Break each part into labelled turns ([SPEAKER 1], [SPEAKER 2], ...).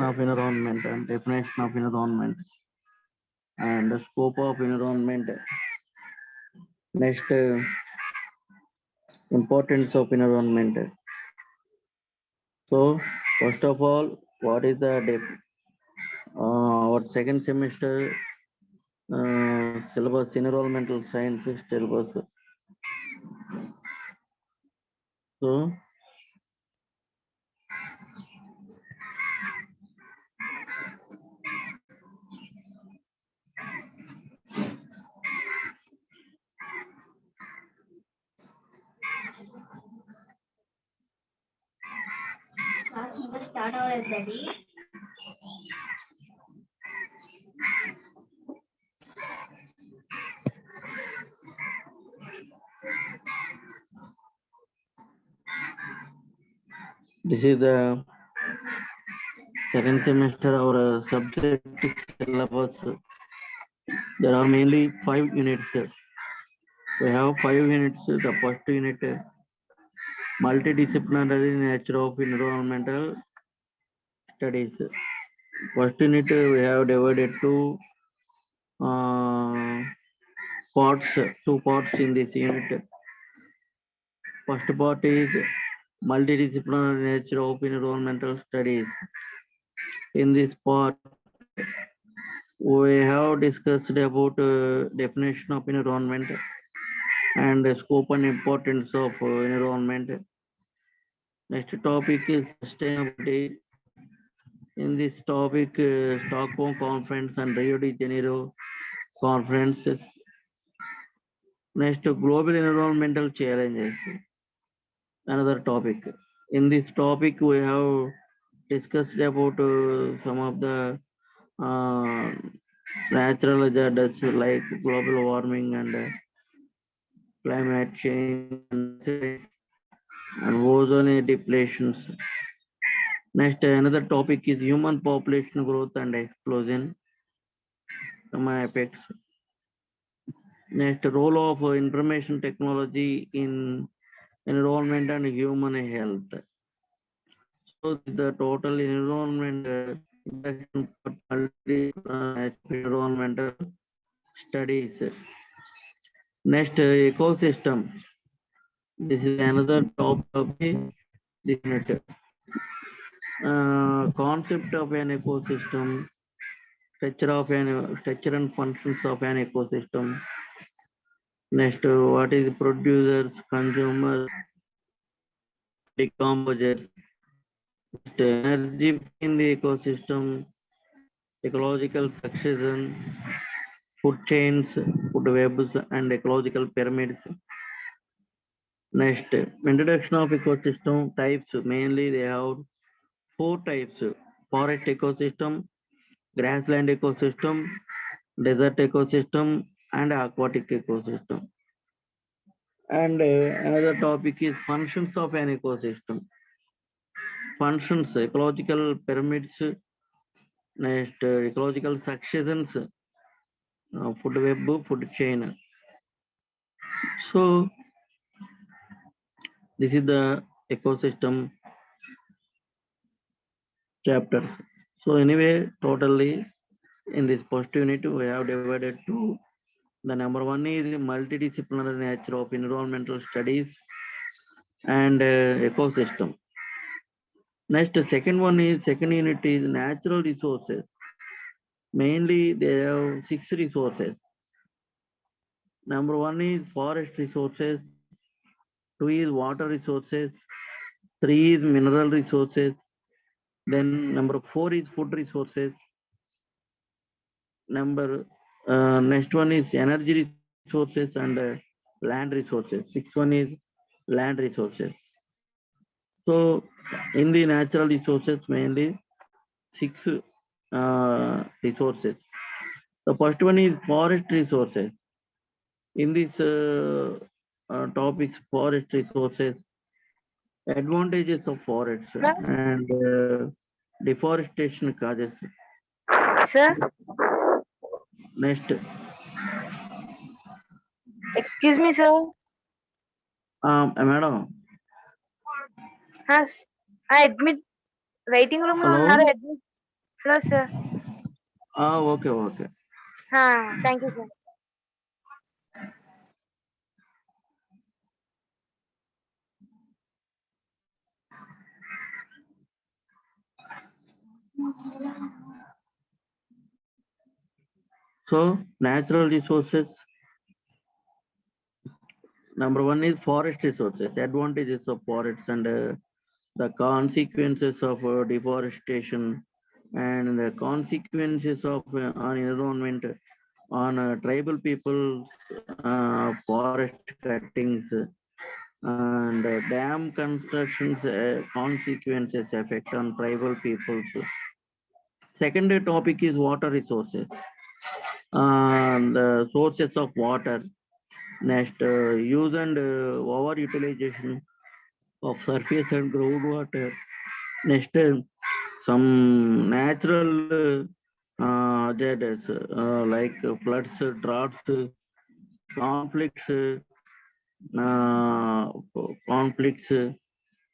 [SPEAKER 1] of environment and definition of environment and the scope of environment. Next, importance of environment. So, first of all, what is the our second semester syllabus environmental sciences syllabus. So,
[SPEAKER 2] start already.
[SPEAKER 1] this is the second semester our subject syllabus. There are mainly 5 units. We have 5 units. The first unit, multidisciplinary nature of environmental studies. First unit we have divided to parts, 2 parts in this unit. First part is multidisciplinary nature of environmental studies. In this part, we have discussed about definition of environment and the scope and importance of environment. Next topic is sustainability. In this topic, Stockholm Conference and Rio de Janeiro conferences. Next, global environmental challenges. Another topic. In this topic, we have discussed about some of the uh, natural hazards like global warming and climate change and ozone depletions. Next, another topic is human population growth and explosion, some effects. Next, role of information technology in environment and human health. So the total environment environmental studies. Next, ecosystem. This is another top topic. This unit. Concept of an ecosystem, structure and functions of an ecosystem. Next, what is producers, consumers, decomposers. Next, energy in the ecosystem, ecological succession, food chains, food webs, and ecological pyramids. Next, introduction of ecosystem types. Mainly, they have 4 types: forest ecosystem, grassland ecosystem, desert ecosystem, and aquatic ecosystem. And another topic is functions of an ecosystem. Functions, ecological pyramids, next ecological successions, food web, food chain. So this is the ecosystem chapters. So anyway, totally in this first unit we have divided to the number one is multidisciplinary nature of environmental studies and ecosystem. Next, second one is second unit is natural resources. Mainly they have 6 resources. Number one is forest resources, two is water resources, three is mineral resources, then number four is food resources. Number next one is energy resources and land resources. Sixth one is land resources. So in the natural resources mainly 6 resources. The first one is forest resources. In this topics, forest resources, advantages of forests and deforestation causes.
[SPEAKER 3] Sir,
[SPEAKER 1] Next,
[SPEAKER 3] excuse me, sir.
[SPEAKER 1] madam,
[SPEAKER 3] Has I admit waiting room లో
[SPEAKER 1] hello.
[SPEAKER 3] ఉన్నారు admit No, sir.
[SPEAKER 1] Okay, okay.
[SPEAKER 3] Thank you, sir.
[SPEAKER 1] So natural resources. Number one is forest resources. Advantages of forests and the consequences of deforestation and the consequences of on environment on tribal peoples, forest cuttings, and dam constructions consequences effect on tribal peoples. Second topic is water resources. The sources of water. Next, use and overutilization of surface and groundwater. Next, some natural hazards like floods, droughts, conflicts, uh, conflicts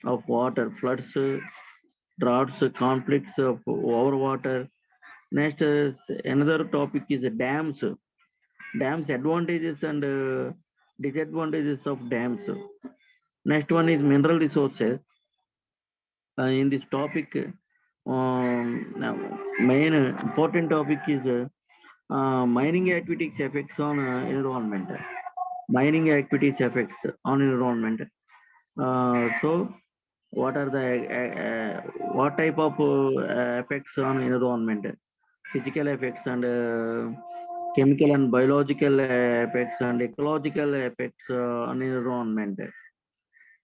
[SPEAKER 1] of water, floods, droughts, conflicts of overwater. Next, another topic is dams. Dams advantages and disadvantages of dams. Next one is mineral resources. In this topic, now main important topic is mining activities effects on environment. Mining activities effects on environment. So, what are the what type of effects on environment? Physical effects and chemical and biological effects and ecological effects on environment.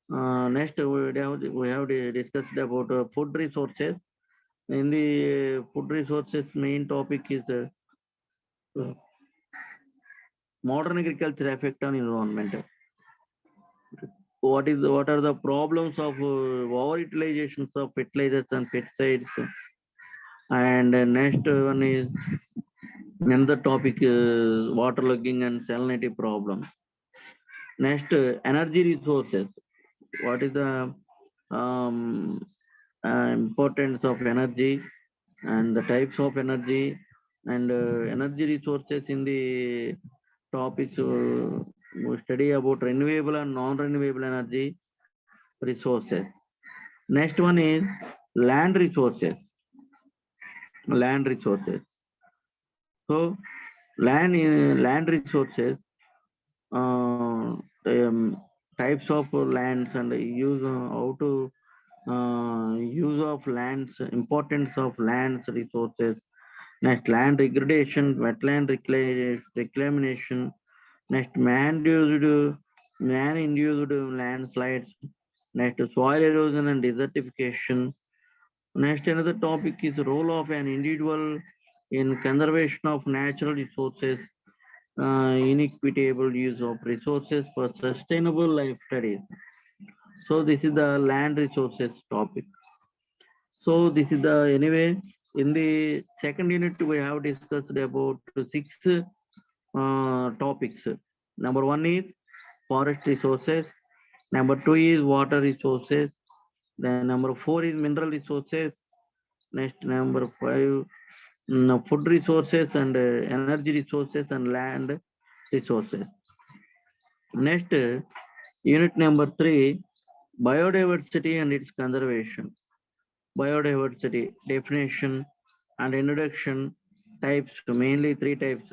[SPEAKER 1] Next, we have discussed about food resources. In the food resources, main topic is modern agriculture effect on environment. What are the problems of over-utilizations of fertilizers and pesticides? And next one is another topic waterlogging and salinity problem. Next, energy resources. What is the um, importance of energy and the types of energy and energy resources in the topics we study about renewable and non-renewable energy resources. Next one is land resources. Land resources. So land resources, types of lands and use how to use of lands, importance of lands resources. Next, land degradation, wetland reclamation. Next, man-induced landslides. Next, soil erosion and desertification. Next, another topic is the role of an individual in conservation of natural resources, inequitable use of resources for sustainable life studies. So this is the land resources topic. So this is the anyway in the second unit we have discussed about six topics. Number one is forest resources. Number two is water resources. Then number four is mineral resources. Next number five, food resources and energy resources and land resources. Next, unit number three, biodiversity and its conservation. Biodiversity definition and introduction types, mainly three types: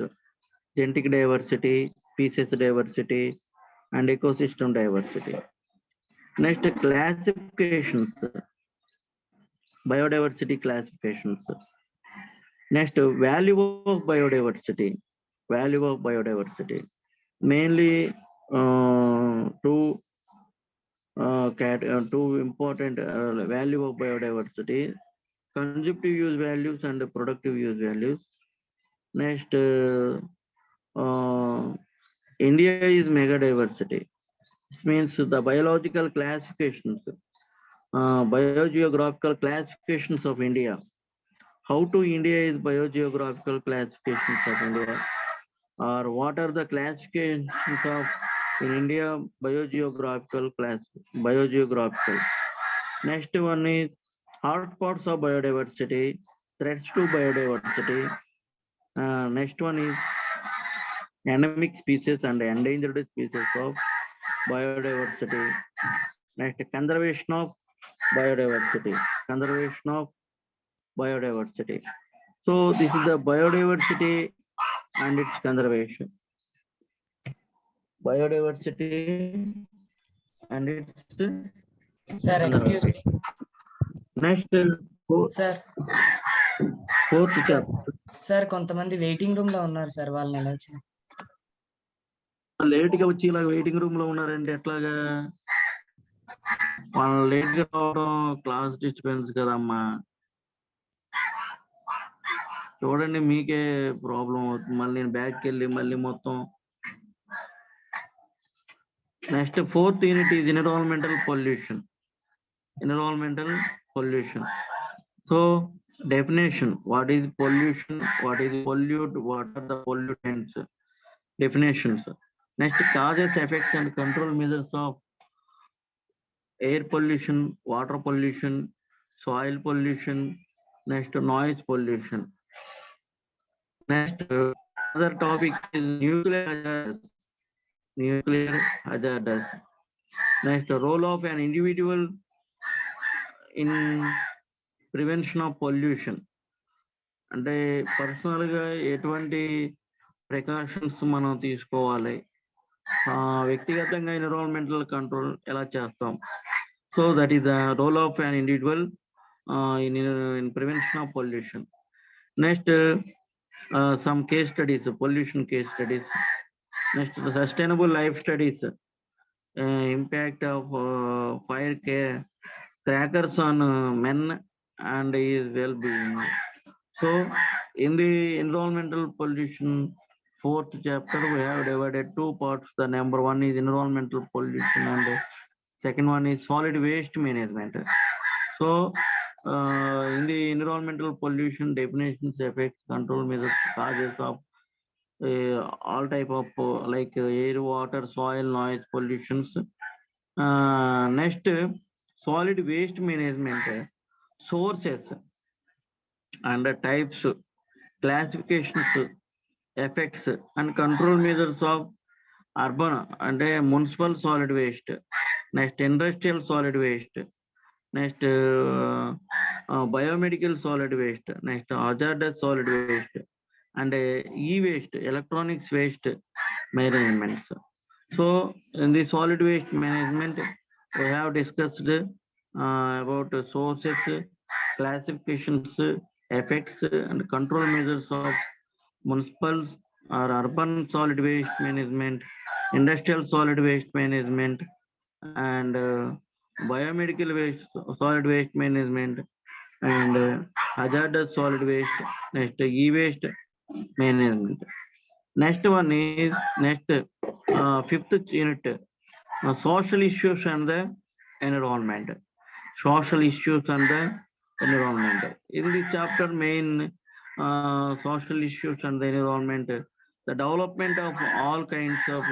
[SPEAKER 1] genetic diversity, species diversity, and ecosystem diversity. Next, classifications, biodiversity classifications. Next, value of biodiversity. Value of biodiversity. Mainly two important value of biodiversity: consumptive use values and productive use values. Next, India is mega diversity. This means the biological classifications, biogeographical classifications of India. How to India is biogeographical classifications of India, or what are the classifications of in India biogeographical class, biogeographical. Next one is hotspots of biodiversity. threats to biodiversity. Next one is endemic species and endangered species of biodiversity. Next, conservation of biodiversity. Conservation of biodiversity. So this is the biodiversity and its conservation. Biodiversity and its
[SPEAKER 2] Sir, excuse me.
[SPEAKER 1] next
[SPEAKER 2] Sir,
[SPEAKER 1] fourth chapter.
[SPEAKER 2] Sir కొంతమంది waiting room లో ఉన్నారు sir, వాళ్ళని ఎలా చేయాలి?
[SPEAKER 1] Late గా వచ్చి ఇలా waiting room లో ఉన్నారంటే ఎట్లాగా? వాళ్ళు లేట్ గా రావడం క్లాస్ డిస్టర్బెన్స్ కదమ్మా. చూడండి, మీకే ప్రాబ్లం అవుతుంది. మళ్ళీ నేను బ్యాక్కి వెళ్ళి మళ్ళీ మొత్తం. Next fourth unit is environmental pollution. Environmental pollution. So definition: what is pollution, what is pollute, what are the pollutants? Definitions. Next, causes, effects and control measures of air pollution, water pollution, soil pollution. Next, noise pollution. Next, other topic is nuclear hazards. Nuclear hazards. Next, role of an individual in prevention of pollution. అంటే పర్సనల్గా ఎటువంటి precautions మనం తీసుకోవాలి, వ్యక్తిగతంగా environmental control ఎలా చేస్తాం. So that is the role of an individual in prevention of pollution. Next, some case studies, pollution case studies. Next, sustainable life studies, impact of fire crackers on men and his well-being. So in the environmental pollution fourth chapter, we have divided two parts. The number one is environmental pollution and second one is solid waste management. So in the environmental pollution, definitions, effects, control measures, causes of all type of like air, water, soil, noise pollutions. Next, solid waste management, sources and types, classifications, effects and control measures of urban and municipal solid waste. Next, industrial solid waste. Next, biomedical solid waste. Next, hazardous solid waste and e-waste, electronics waste management. So in the solid waste management, we have discussed about sources, classifications, effects and control measures of municipal or urban solid waste management, industrial solid waste management and biomedical waste solid waste management and hazardous solid waste. Next, e-waste management. Next one is fifth unit, social issues and the environment. Social issues and the environment. In this chapter, main social issues and the environment, the development of all kinds of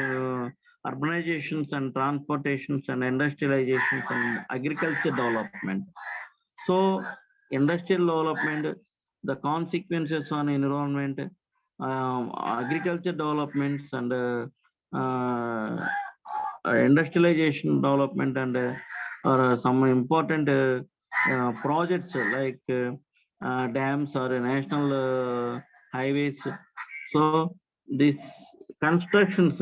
[SPEAKER 1] urbanizations and transportations and industrializations and agriculture development. So industrial development, the consequences on environment, agriculture developments and industrialization development and some important projects like dams or national highways. So these constructions,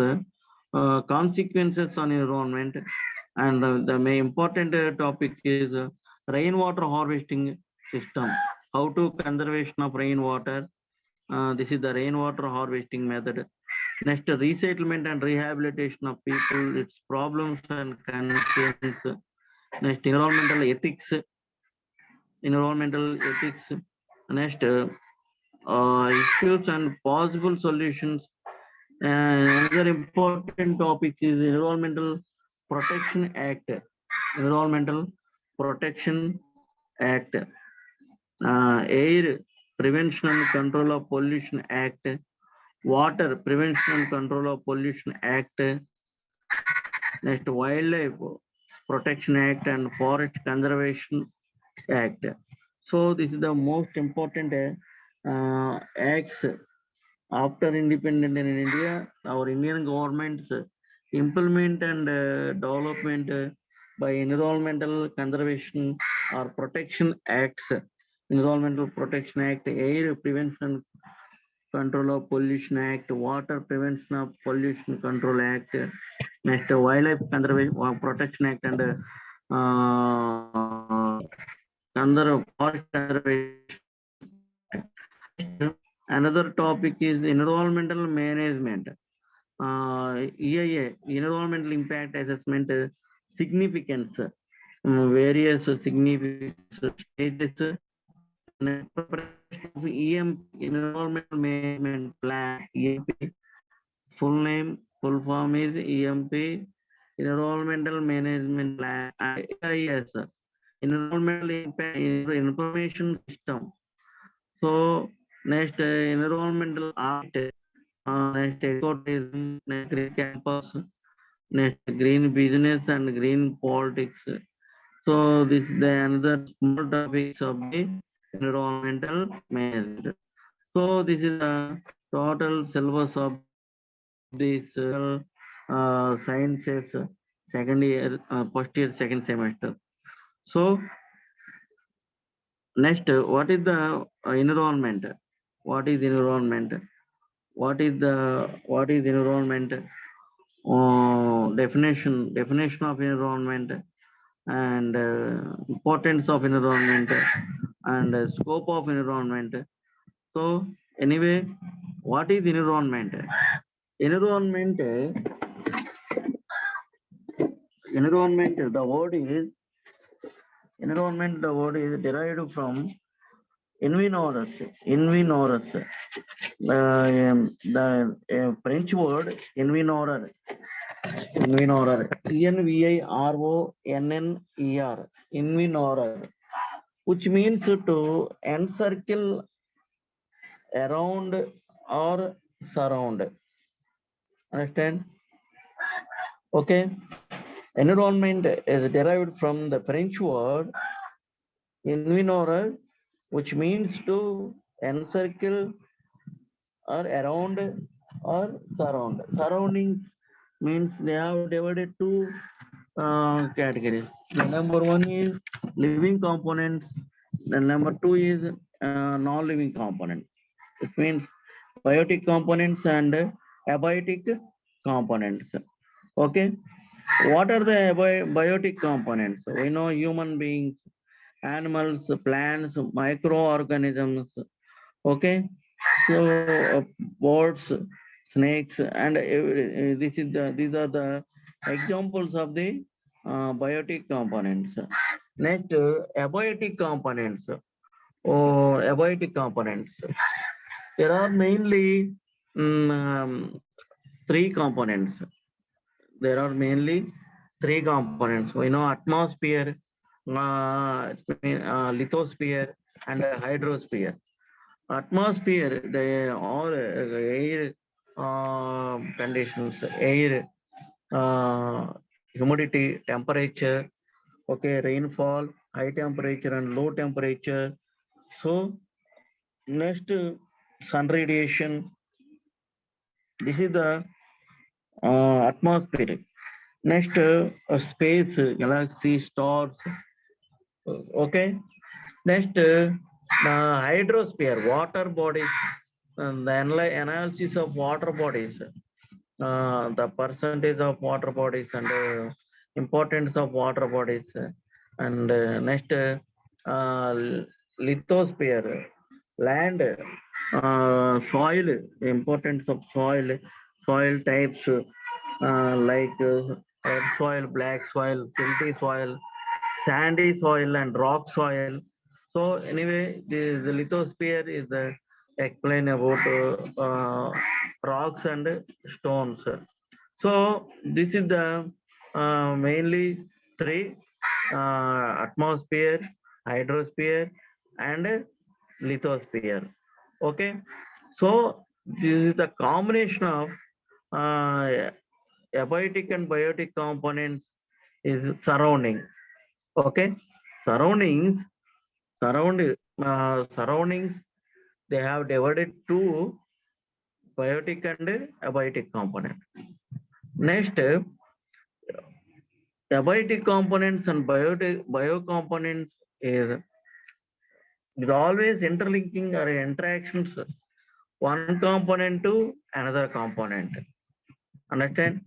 [SPEAKER 1] consequences on environment, and the main important topic is rainwater harvesting system. How to conservation of rainwater. This is the rainwater harvesting method. Next, resettlement and rehabilitation of people, its problems and concerns. Next, environmental ethics. Next, issues and possible solutions. Another important topic is Environmental Protection Act. Environmental Protection Act. Air Prevention and Control of Pollution Act. Water Prevention and Control of Pollution Act. Next, Wildlife Protection Act and Forest Conservation Act. So this is the most important acts after independence in India. Our Indian governments implement and development by environmental conservation or protection acts, environmental protection act, air prevention control of pollution act, water prevention of pollution control act, next wildlife conservation protection act, and forest conservation. Another topic is environmental management. EIA, environmental impact assessment significance, various significant stages, environmental management plan, EMP. Full name, full form is EMP, Environmental Management Plan, EIS, Environmental Impact Information System. So next environmental audit, next ecotourism, next green campus, next green business and green politics. So this is the another small topics of the environmental management. So this is the total syllabus of this sciences second year, first year, second semester. So next, what is the environment? What is environment? What is environment? Definition of environment, and importance of environment, and scope of environment. So anyway, what is environment? Environment, the word is environment. The word is derived from envinorus. The French word envinorer. ENVIRONNER. Envinorer, which means to encircle, around, or surround. Understand? Okay. Environment is derived from the French word envinorer, which means to encircle or around or surround. Surroundings means they have divided two categories. The number one is living components. The number two is non-living components. It means biotic components and abiotic components. Okay. What are the biotic components? We know human beings, animals, plants, microorganisms. Okay. So birds, snakes, and these are the examples of the biotic components. Next, abiotic components. Abiotic components. There are mainly three components. There are mainly three components. We know atmosphere, lithosphere, and hydrosphere. Atmosphere, they all air conditions, air, humidity, temperature, okay, rainfall, high temperature and low temperature. So next, sun radiation. This is the atmosphere. Next, space, galaxy, stars. Okay. Next, hydrosphere, water bodies, and the analysis of water bodies, the percentage of water bodies and importance of water bodies. And next, lithosphere, land, soil, importance of soil, soil types, like red soil, black soil, silty soil, sandy soil, and rock soil. So anyway, the lithosphere is the explain about rocks and stones. So this is the mainly three: atmosphere, hydrosphere, and lithosphere. Okay. So this is the combination of abiotic and biotic components is surrounding. Okay. Surroundings surroundings, they have divided two biotic and abiotic component. Next, abiotic components and bio components is always interlinking or interactions one component to another component. Understand?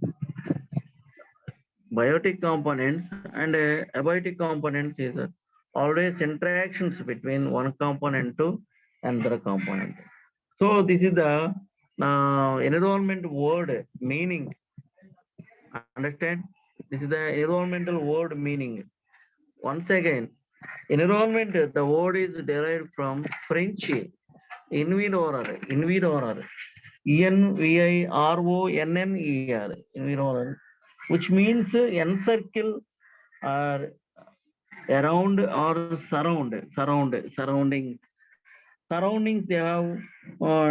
[SPEAKER 1] Biotic components and abiotic components is always interactions between one component to another component. So this is the environment word meaning. Understand? This is the environmental word meaning. Once again, environment, the word is derived from French environner, environner, environner, which means encircle or around or surroundings. Surroundings, they have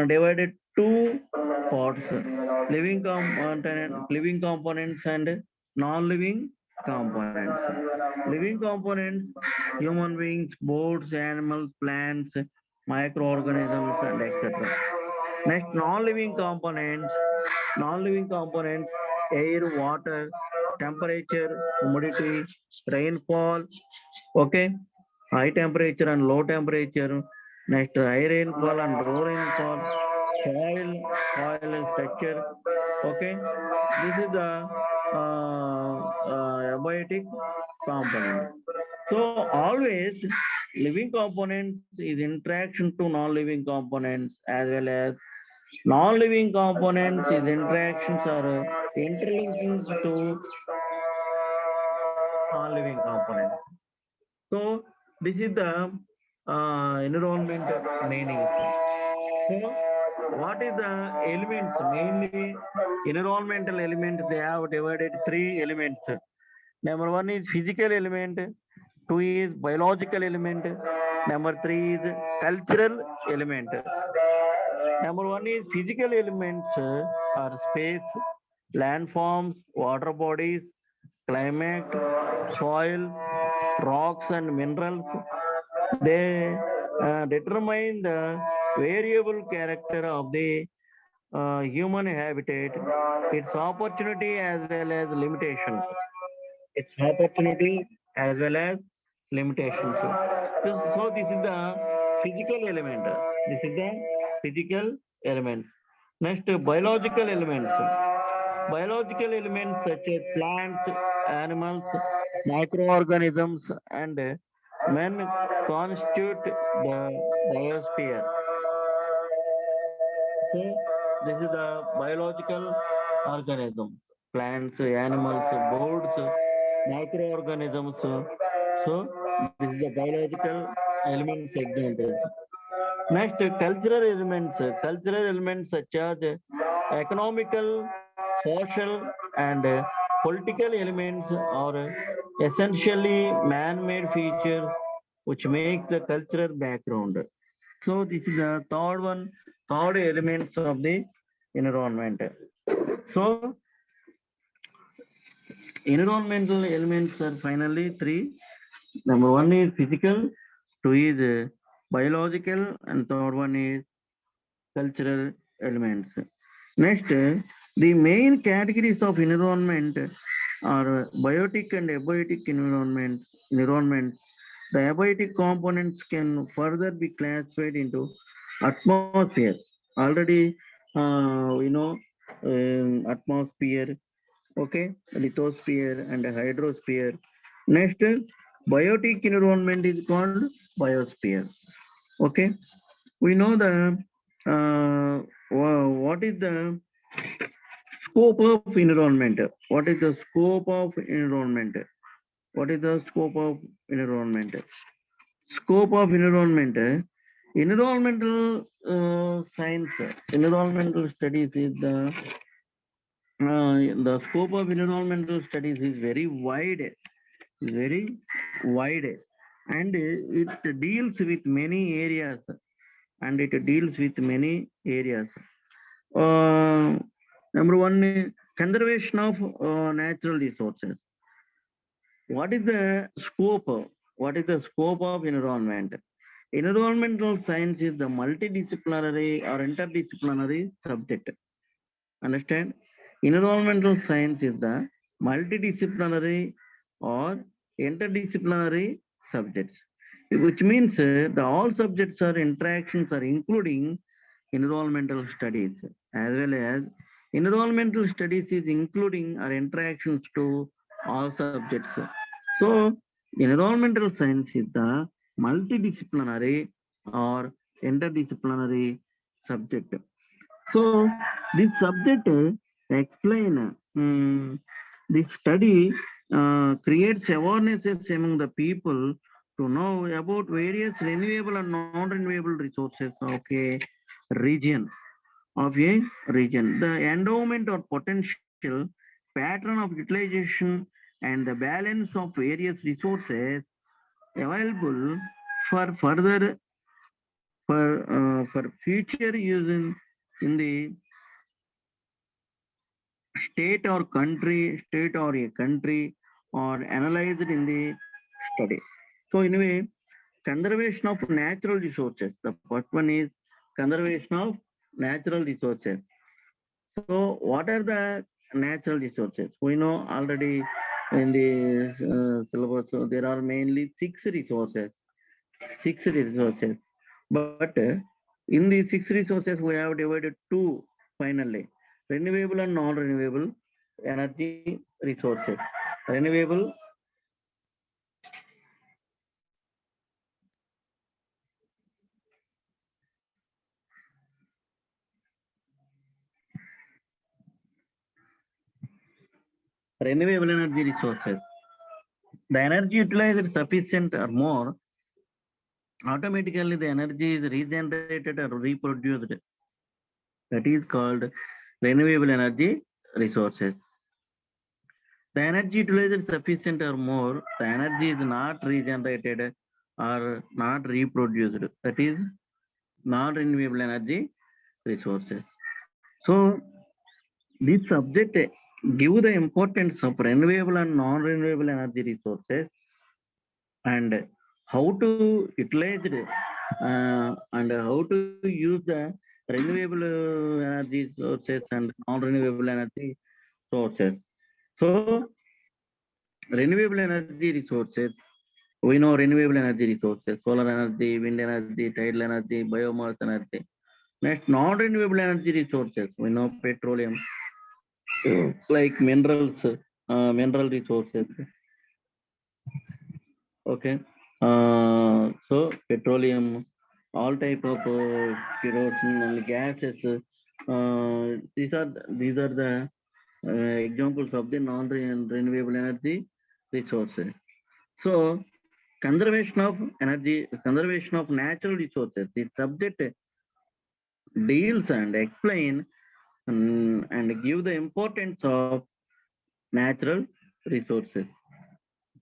[SPEAKER 1] divided two parts: living components and non-living components. Living components, human beings, birds, animals, plants, microorganisms, and etc. Next, non-living components, air, water, temperature, humidity, rainfall, okay, high temperature and low temperature. Next, high rainfall and low rainfall, soil structure, okay. This is the abiotic component. So always living components is interaction to non-living components, as well as non-living components is interactions or interlinking to non-living components. So this is the environment meaning. So what is the elements? Mainly environmental elements, they have divided three elements. Number one is physical element, two is biological element, number three is cultural element. Number one is physical elements are space, landforms, water bodies, climate, soil, rocks and minerals. They determine the variable character of the human habitat, its opportunity as well as limitations. Its opportunity as well as limitations. So this is the physical element. This is the physical element. Next, biological elements. Biological elements such as plants, animals, microorganisms, and men constitute the biosphere. So this is the biological organisms, plants, animals, birds, microorganisms. So this is the biological element segment. Next, cultural elements. Cultural elements such as economical, social, and political elements are essentially man-made features which make the cultural background. So this is the third elements of the environment. So environmental elements are finally three. Number one is physical, two is biological, and third one is cultural elements. Next, the main categories of environment are biotic and abiotic environment. The abiotic components can further be classified into atmosphere. Already, we know atmosphere, okay, lithosphere and hydrosphere. Next, biotic environment is called biosphere. Okay, we know the what is the scope of environment? What is the scope of environment? What is the scope of environment? Scope of environment. Environmental science, environmental studies is the scope of environmental studies is very wide, and it deals with many areas, Number one, conservation of natural resources. What is the scope? What is the scope of environment? Environmental science is the multidisciplinary or interdisciplinary subject. Understand? Environmental science is the multidisciplinary or interdisciplinary subjects, which means the all subjects or interactions are including environmental studies, as well as environmental studies is including our interactions to all subjects. So environmental science is the multidisciplinary or interdisciplinary subject. So this subject explain this study creates awarenesses among the people to know about various renewable and non-renewable resources of a region The endowment or potential pattern of utilization and the balance of various resources available for further for future use in the state or a country or analyzed in the study. So anyway, conservation of natural resources. The first one is conservation of natural resources. So what are the natural resources? We know already in the syllabus, so there are mainly six resources. But in these six resources, we have divided two finally, renewable and non-renewable energy resources. Renewable energy resources. The energy utilized sufficient or more, automatically the energy is regenerated or reproduced. That is called renewable energy resources. The energy utilized sufficient or more, the energy is not regenerated or not reproduced. That is non-renewable energy resources. So this subject give the importance of renewable and non-renewable energy resources and how to utilize it and how to use the renewable energy sources and non-renewable energy sources. So renewable energy resources, we know renewable energy resources, solar energy, wind energy, tidal energy, biomass energy. Next, non-renewable energy resources, we know petroleum, like minerals, mineral resources. Okay. So petroleum, all type of kerosene and gases. These are the examples of the non-renewable energy resources. So conservation of energy, conservation of natural resources. The subject deals and explain and give the importance of natural resources.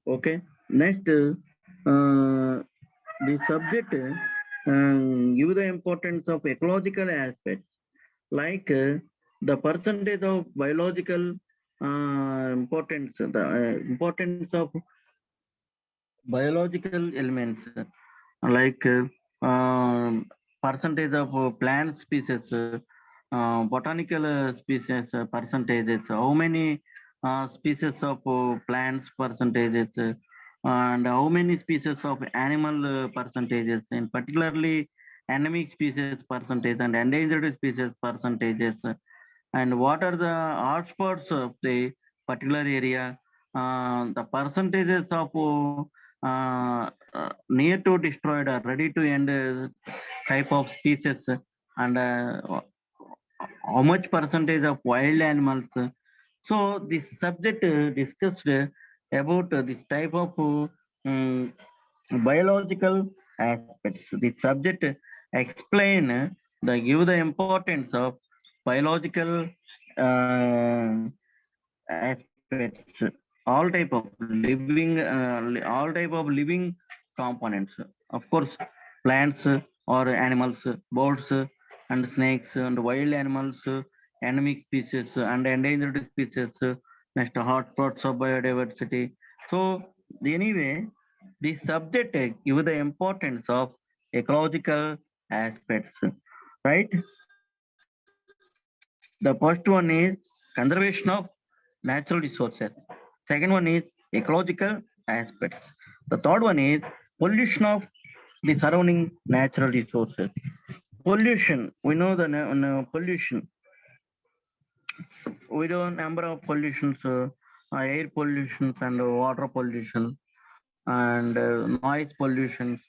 [SPEAKER 1] Okay. Next, the subject give the importance of ecological aspects, like the percentage of biological importance, the importance of biological elements, like percentage of plant species, botanical species percentages, how many species of plants percentages, and how many species of animal percentages, and particularly endemic species percentage and endangered species percentages, and what are the hotspots of the particular area, the percentages of near to destroyed or ready to end type of species, and how much percentage of wild animals. So this subject discussed about this type of biological aspects. The subject explain the give the importance of biological aspects, all type of living components. Of course, plants or animals, birds and snakes and wild animals, endemic species and endangered species. Next, hotspots of biodiversity. So anyway, the subject give the importance of ecological aspects, right? The first one is conservation of natural resources. Second one is ecological aspects. The third one is pollution of the surrounding natural resources. Pollution, we know the pollution. We know number of pollutions, air pollutions and water pollution and noise pollutions,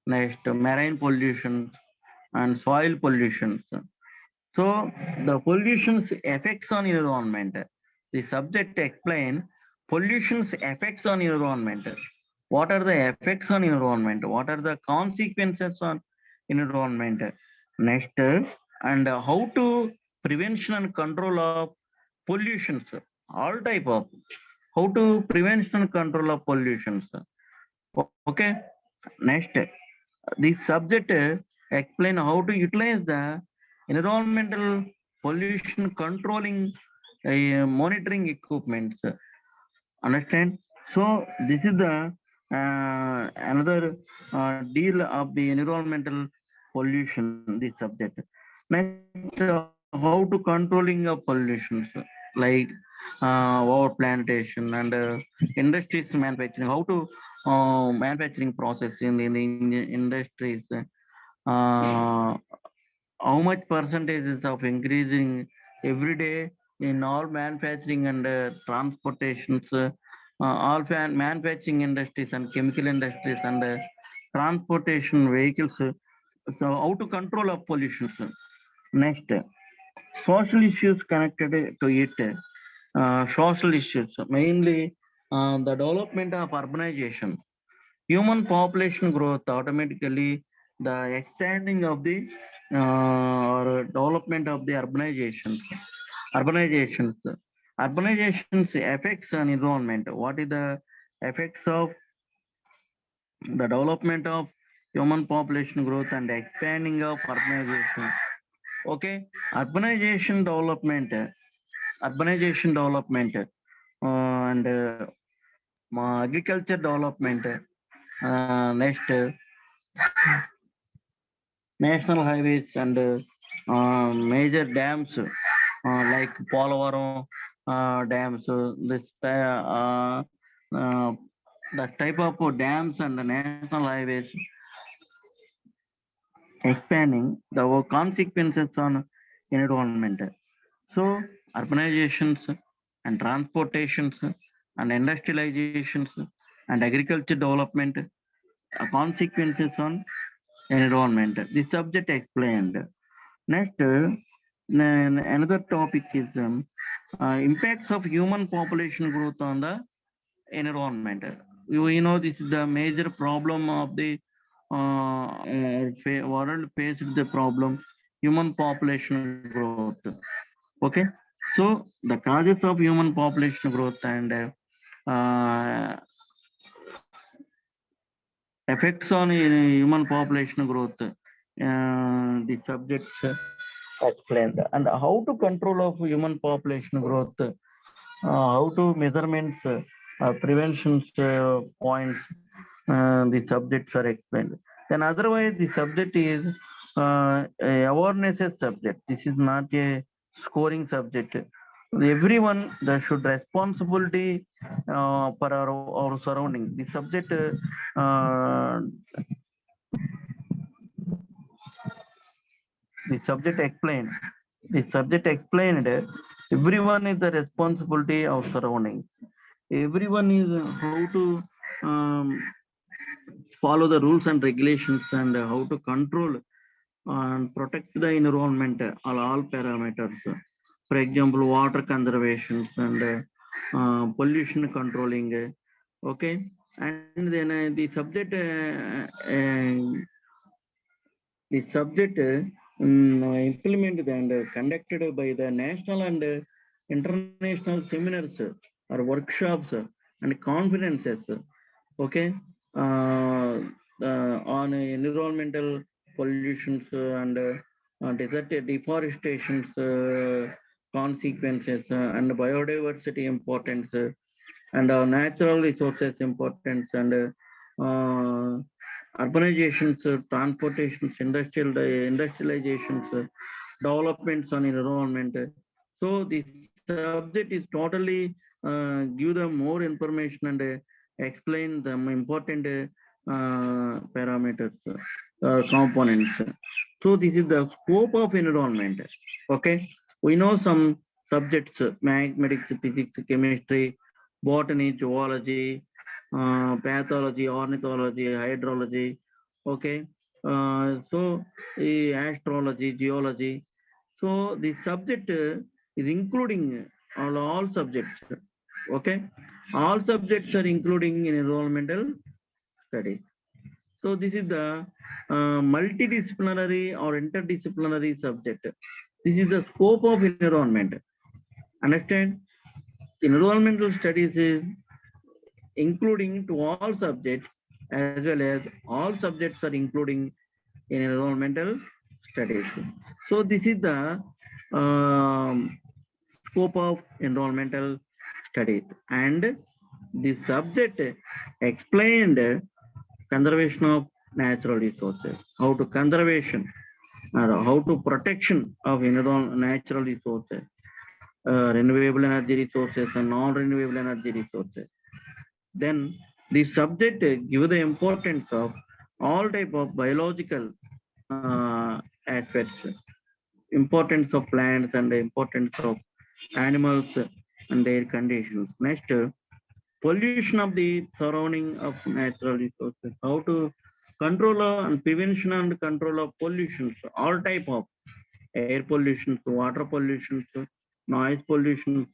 [SPEAKER 1] next marine pollutions and soil pollutions. So the pollution's effects on environment. The subject explain pollution's effects on environment. What are the effects on environment? What are the consequences on environment? Next, and how to prevention and control of pollutions. All type of how to prevention and control of pollutions. Okay. Next, this subject explain how to utilize the environmental pollution controlling monitoring equipments. Understand? So this is the another deal of the environmental pollution. This subject. Next, how to controlling of pollutions like over plantation and industries manufacturing. How to manufacturing process in the industries. How much percentages of increasing every day in all manufacturing and transportations, all manufacturing industries and chemical industries and transportation vehicles. So how to control of pollution. Next, social issues connected to it. Social issues, mainly the development of urbanization, human population growth, automatically the expanding of the or development of the urbanizations, urbanizations effects on environment. What is the effects of the development of human population growth and expanding of urbanization? Okay, urbanization development, and agriculture development. Next, national highways and major dams like Polavaram dams. The type of dams and the national highways expanding the consequences on environment. So urbanizations and transportations and industrializations and agriculture development consequences on environment. This subject explained. Next, another topic is impacts of human population growth on the environment. You know this is the major problem of the world faced the problem human population growth. Okay, so the causes of human population growth and effects on human population growth. The subjects explained and how to control of human population growth, how to measurements, prevention points. The subjects are explained. Then otherwise, the subject is a awareness subject. This is not a scoring subject. Everyone that should responsibility for our surrounding. The subject the subject explained. The subject explained everyone is the responsibility of surroundings. Everyone is how to follow the rules and regulations and how to control and protect the environment all parameters. For example, water conservation and pollution controlling. Okay, and then the subject implemented and conducted by the national and international seminars or workshops and conferences. Okay, on environmental pollutions and desert deforestation consequences and biodiversity importance and natural resources importance and urbanizations, transportations, industrializations, developments on environment. So this subject is totally give them more information and explain the important parameters, components. So this is the scope of environment. Okay, we know some subjects: mathematics, physics, chemistry, botany, zoology, pathology, ornithology, hydrology. Okay, so astrology, geology. So the subject is including all subjects. Okay, all subjects are including in environmental studies. So this is the multidisciplinary or interdisciplinary subject. This is the scope of environment. Understand? Environmental studies is including to all subjects, as well as all subjects are including in environmental studies. So this is the scope of environmental studies, and the subject explained conservation of natural resources, how to conservation or how to protection of natural resources, renewable energy resources and non-renewable energy resources. Then the subject give the importance of all type of biological aspects, importance of plants and the importance of animals and their conditions. Next, pollution of the surrounding of natural resources, how to control and prevention and control of pollutions, all type of air pollutions, water pollutions, noise pollutions,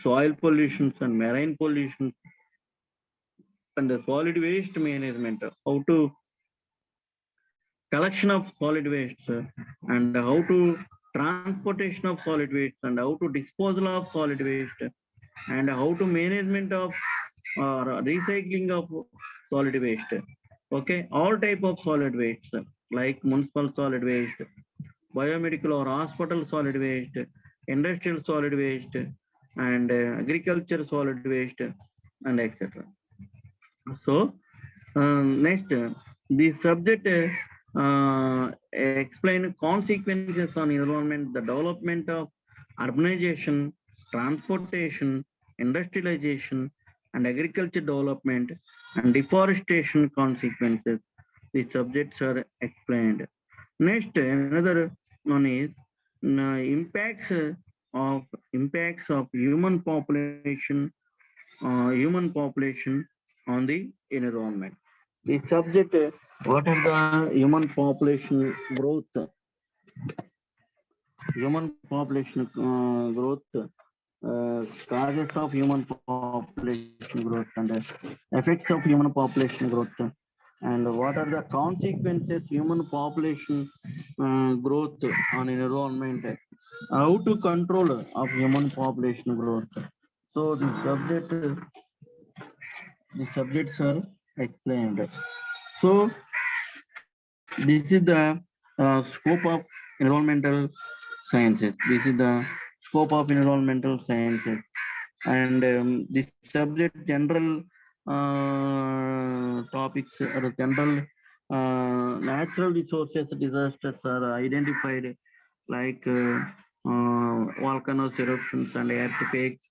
[SPEAKER 1] soil pollutions and marine pollutions, and the solid waste management, how to collection of solid waste and how to transportation of solid waste and how to disposal of solid waste and how to management of or recycling of solid waste. Okay, all type of solid waste like municipal solid waste, biomedical or hospital solid waste, industrial solid waste, and agriculture solid waste, and etc. So next, the subject explain consequences on environment, the development of urbanization, transportation, industrialization, and agriculture development, and deforestation consequences. The subjects are explained. Next, another one is impacts of human population on the environment. The subject, what is the human population growth? Human population growth, causes of human population growth and effects of human population growth, and what are the consequences human population growth on environment, how to control of human population growth. So the subjects are explained. So this is the scope of environmental sciences. This is the scope of environmental sciences, and this subject general topics or general natural resources disasters are identified, like volcanoes, eruptions, and earthquakes,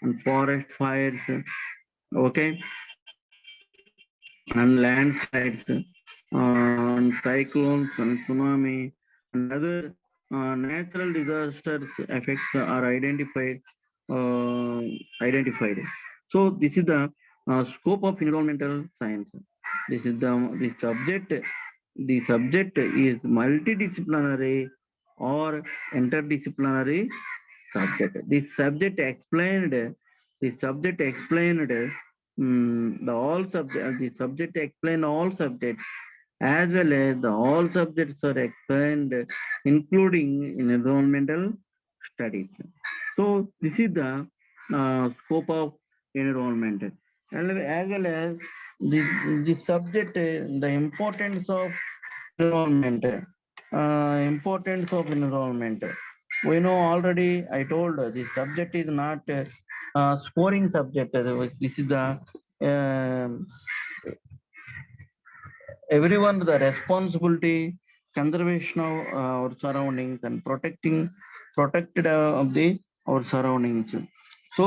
[SPEAKER 1] and forest fires. Okay, and landslides, and cyclones and tsunami and other natural disasters effects are identified. Uh, Identified. So this is the scope of environmental science. This is the subject. The subject is multidisciplinary or interdisciplinary subject. This subject explained. The subject explained the all subject. The subject explained all subjects, as well as the all subjects are explained, including in environmental studies. So this is the scope of environment, and as well as the subject, the importance of environment. Importance of environment. We know already. I told the subject is not scoring subject. This is the everyone the responsibility conservation of our surroundings and protected of the our surroundings. So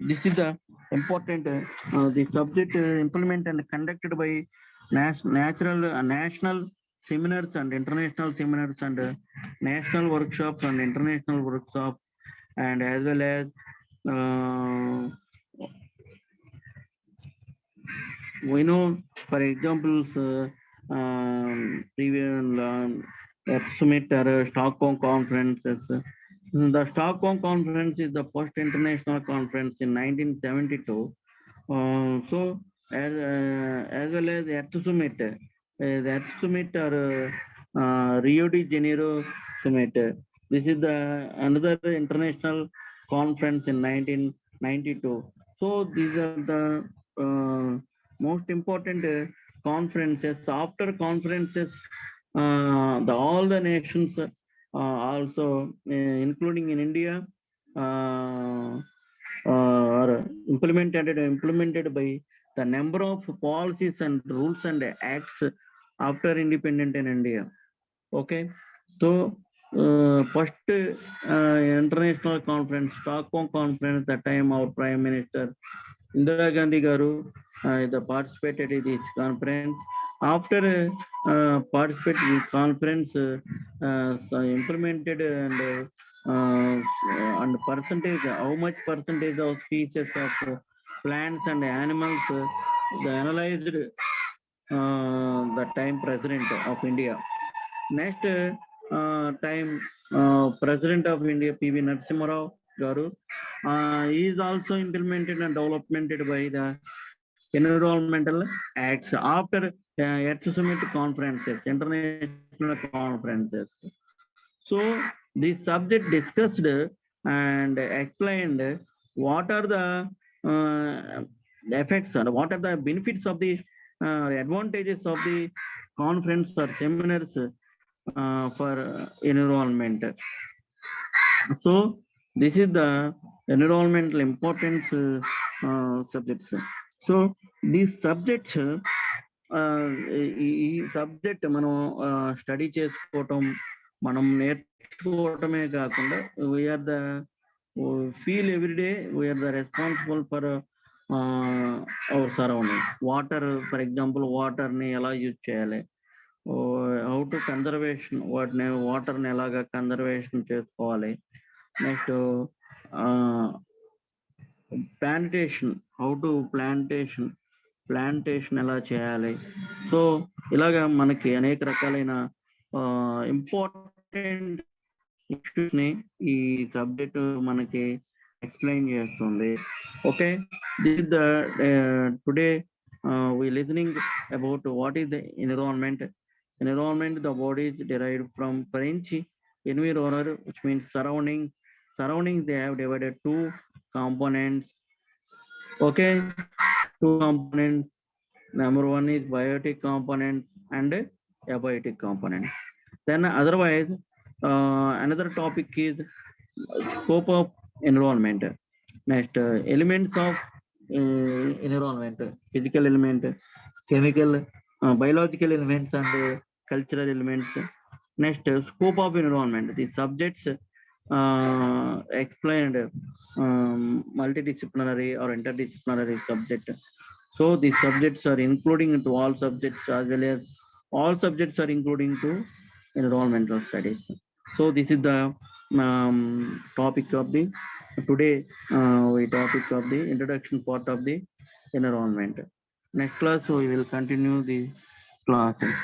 [SPEAKER 1] this is the important the subject implement and conducted by national seminars and international seminars and national workshops and international workshops, and as well as we know, for example, previous summit or Stockholm conferences. The Stockholm conference is the first international conference in 1972. So as well as Earth Summit, the Earth Summit or Rio de Janeiro Summit. This is the another international conference in 1992. So these are the most important conferences. After conferences, all the nations, also including in India, are implemented by the number of policies and rules and acts after independent in India. Okay, so first international conference, Stockholm conference, that time our Prime Minister Indira Gandhi Garu participated in this conference. After participating in conference, implemented and percentage, how much percentage of species of plants and animals, the analyzed the time President of India. Next time President of India P.V. Narasimha Rao Garu is also implemented and developed by the environmental acts after Earth Summit conferences, international conferences. So this subject discussed and explained what are the effects and what are the benefits of the advantages of the conference or seminars for environment. So this is the environmental importance subjects. So these subjects ఈ subject మనం study చేసుకోవటం, మనం నేర్చుకోవటమే కాకుండా we are the feel everyday we are the responsible for our surrounding. Water, for example, వాటర్ని ఎలా use చేయాలి, how to conservation, వాటర్ని ఎలాగా కన్జర్వేషన్ చేసుకోవాలి. Next plantation, how to plantation ఎలా చేయాలి. సో ఇలాగా మనకి అనేక రకాలైన ఇంపార్టెంట్ ఇష్యూస్ ని ఈ సబ్జెక్ట్ మనకి ఎక్స్ప్లెయిన్ చేస్తుంది. Okay, this the today we listening about what is the environment. The word is derived from French environner, which means surroundings. They have divided two components. Okay, two components. Number one is biotic component and abiotic component. Then otherwise another topic is scope of environment. Next elements of environment: physical element, chemical, biological elements and cultural elements. Next scope of environment. The subjects explained multidisciplinary or interdisciplinary subject. So these subjects are including into all subjects, as well as all subjects are including to environmental studies. So this is the topic of the today topic of the introduction part of the environment. Next class we will continue the classes.